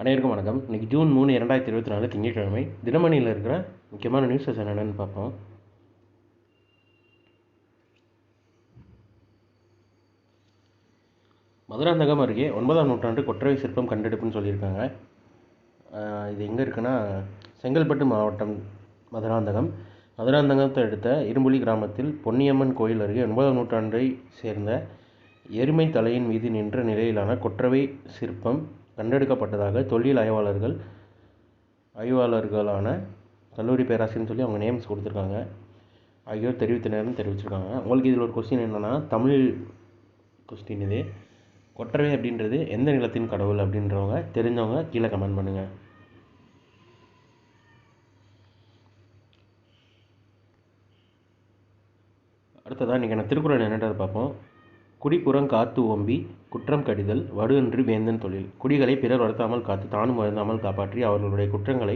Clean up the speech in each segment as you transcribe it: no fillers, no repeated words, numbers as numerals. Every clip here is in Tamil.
அனைவருக்கும் வணக்கம். இன்றைக்கி ஜூன் 3, 2024 திங்கட்கிழமை. தினமணியில் இருக்கிற முக்கியமான நியூஸஸ் என்னென்னு பார்ப்போம். மதுராந்தகம் அருகே 9ஆம் நூற்றாண்டு கொற்றவை சிற்பம் கண்டெடுப்புன்னு சொல்லியிருக்காங்க. இது எங்கே இருக்குன்னா செங்கல்பட்டு மாவட்டம் மதுராந்தகத்தை அடுத்த இரும்புலி கிராமத்தில் பொன்னியம்மன் கோயில் அருகே 9ஆம் நூற்றாண்டை சேர்ந்த எருமை தலையின் மீது நின்ற நிலையிலான கொற்றவை சிற்பம் கண்டெடுக்கப்பட்டதாக தொழில் ஆய்வாளர்களான கல்லூரி பேராசிரியர்னு சொல்லி அவங்க நேம்ஸ் கொடுத்துருக்காங்க. ஆகியோர் தெரிவித்தனர்னு தெரிவிச்சிருக்காங்க. உங்களுக்கு இதில் ஒரு கொஸ்டின் என்னென்னா, தமிழ் கொஸ்டின் இது. கொற்றவை அப்படின்றது எந்த நிலத்தின் கடவுள் அப்படின்றவங்க தெரிஞ்சவங்க கீழே கமெண்ட் பண்ணுங்கள். அடுத்ததாக இன்றைக்கி நான் திருக்குறள் என்னன்றதை பார்ப்போம். குடிப்புறம் காத்து ஓம்பி குற்றம் கடிதல் வடு என்று வேந்தன் தொழில். குடிகளை பிறர் வருத்தாமல் காத்து தானும் வருந்தாமல் காப்பாற்றி அவர்களுடைய குற்றங்களை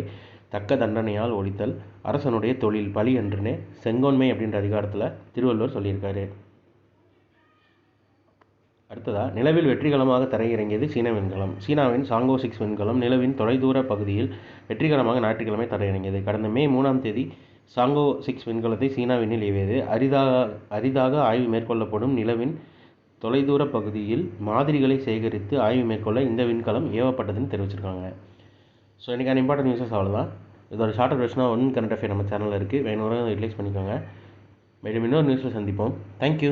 தக்க தண்டனையால் ஒழித்தல் அரசனுடைய தொழில் பழி என்றுனே செங்கோன்மை அப்படின்ற அதிகாரத்தில் திருவள்ளுவர் சொல்லியிருக்காரு. அடுத்ததாக நிலவில் வெற்றிகரமாக தரையிறங்கியது சீன விண்கலம். சீனாவின் சாங்கோ 6 விண்கலம் நிலவின் தொலைதூர பகுதியில் வெற்றிகரமாக ஞாயிற்றுக்கிழமை தரையிறங்கியது. கடந்த மே 3ஆம் தேதி சாங்கோ 6 விண்கலத்தை சீனா விண்ணில் ஏவியது. அரிதாக ஆய்வு மேற்கொள்ளப்படும் நிலவின் தொலைதூர பகுதியில் மாதிரிகளை சேகரித்து ஆய்வு மேற்கொள்ள இந்த விண்கலம் ஏவப்பட்டதுன்னு தெரிவிச்சிருக்காங்க. ஸோ இன்றைக்கான இம்பார்ட்டன்ட் நியூஸஸ் அவ்வளோதான். இதோட ஷார்ட் வெர்ஷனாக ஒன் கரண்ட் அஃபேர் நம்ம சேனலில் இருக்குது. வேணும்னா ரிலீஸ் பண்ணிக்கோங்க. மேலும் இன்னொரு நியூஸில் சந்திப்போம். தேங்க்யூ.